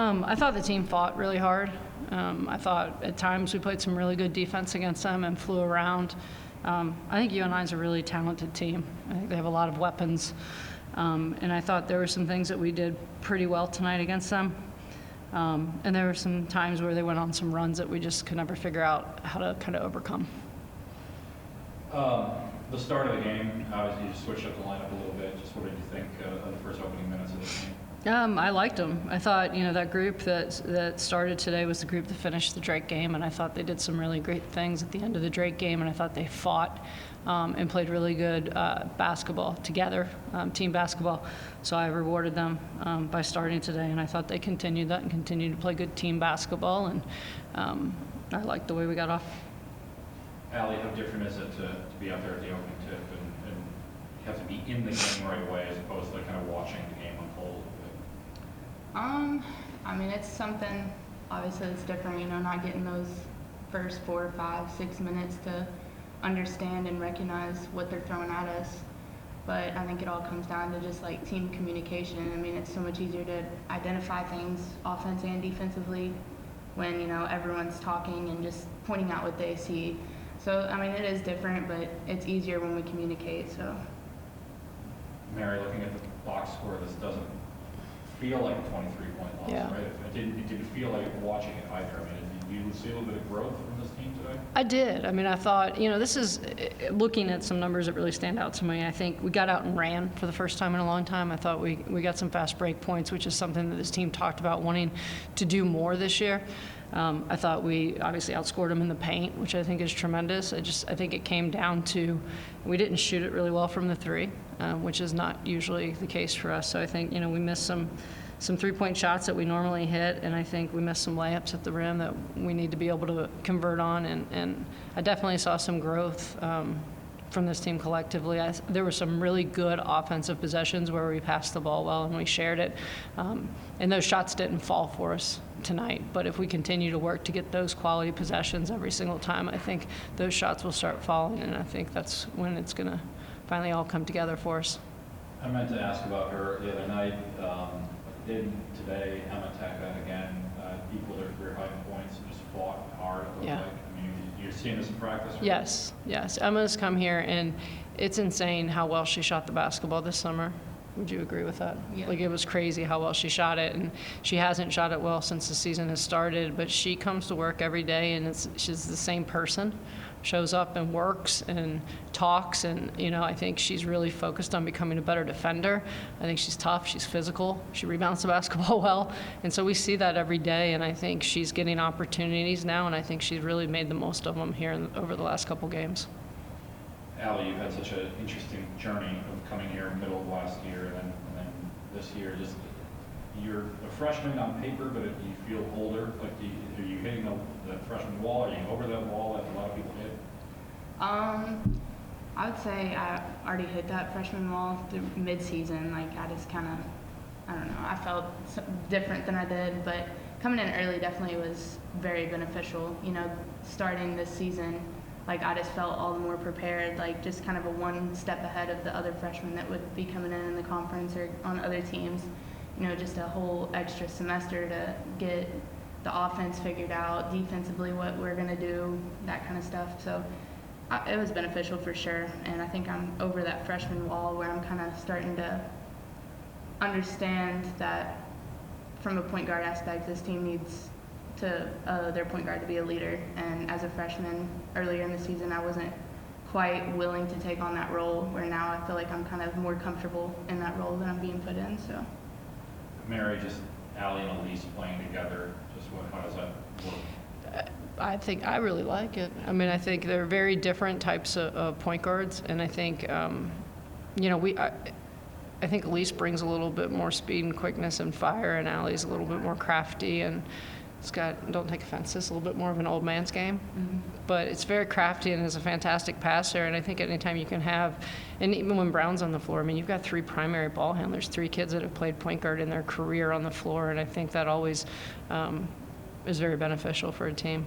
I thought the team fought really hard. I thought at times we played some really good defense against them and flew around. I think UNI is a really talented team. I think they have a lot of weapons. And I thought there were some things that we did pretty well tonight against them. And there were some times where they went on some runs that we just could never figure out how to kind of overcome. The start of the game, obviously you switched up the lineup a little bit. Just what did you think of the first opening minutes of the game? I liked them. I thought, that group that started today was the group that finished the Drake game, and I thought they did some really great things at the end of the Drake game, and I thought they fought and played really good basketball together, team basketball. So I rewarded them by starting today, and I thought they continued that and continued to play good team basketball, and I liked the way we got off. Allie, how different is it to be out there at the opening tip and you have to be in the game right away as opposed to kind of watching the game unfold? I mean, it's something, obviously it's different, not getting those first 4, 5, 6 minutes to understand and recognize what they're throwing at us. But I think it all comes down to just like team communication. I mean, it's so much easier to identify things offense and defensively when, everyone's talking and just pointing out what they see. So, I mean, it is different, but it's easier when we communicate, so. Mary, looking at the box score, this doesn't feel like a 23-point loss, Yeah. right? It didn't feel like watching it either. I mean, did you see a little bit of growth from this team today? I did. I mean, I thought, this is, looking at some numbers that really stand out to me, I think we got out and ran for the first time in a long time. I thought we got some fast break points, which is something that this team talked about wanting to do more this year. I thought we obviously outscored them in the paint, which I think is tremendous. I think it came down to we didn't shoot it really well from the three, which is not usually the case for us. So I think, we missed some three-point shots that we normally hit, and I think we missed some layups at the rim that we need to be able to convert on. And I definitely saw some growth from this team collectively. There were some really good offensive possessions where we passed the ball well and we shared it. And those shots didn't fall for us tonight. But if we continue to work to get those quality possessions every single time, I think those shots will start falling. And I think that's when it's going to finally all come together for us. I meant to ask about her the other night. Did today Emma Teka again equal their career high in points and just fought hard? Yeah. I mean, you're seeing this in practice? Right? Yes. Emma's come here, and it's insane how well she shot the basketball this summer. Would you agree with that? Yeah. Like, it was crazy how well she shot it, and she hasn't shot it well since the season has started, but she comes to work every day, and she's the same person. Shows up and works and talks, and I think she's really focused on becoming a better defender. I think she's tough, she's physical, she rebounds the basketball well, and so we see that every day, and I think she's getting opportunities now, and I think she's really made the most of them here over the last couple games. Allie, you've had such an interesting journey of coming here in the middle of last year and then this year. Just you're a freshman on paper, but do you feel older? Like, are you hitting the freshman wall? Are you over that wall that a lot of people hit? I would say I already hit that freshman wall through mid-season. Like, I just kind of, I don't know, I felt different than I did, but coming in early definitely was very beneficial. Starting this season, like, I just felt all the more prepared, like just kind of a one step ahead of the other freshmen that would be coming in the conference or on other teams. Just a whole extra semester to get the offense figured out, defensively what we're going to do, that kind of stuff. So it was beneficial for sure, and I think I'm over that freshman wall where I'm kind of starting to understand that from a point guard aspect, this team needs to their point guard to be a leader. And as a freshman earlier in the season, I wasn't quite willing to take on that role, where now I feel like I'm kind of more comfortable in that role that I'm being put in. So, Mary, just Allie and Elise playing together, how does that work? I think I really like it. I mean, I think they're very different types of point guards, and I think, I think Elise brings a little bit more speed and quickness and fire, and Allie's a little bit more crafty, and it's got, don't take offense, it's a little bit more of an old man's game. Mm-hmm. But it's very crafty and is a fantastic passer, and I think anytime you can have, and even when Brown's on the floor, I mean, you've got 3 primary ball handlers, 3 kids that have played point guard in their career on the floor, and I think that always is very beneficial for a team.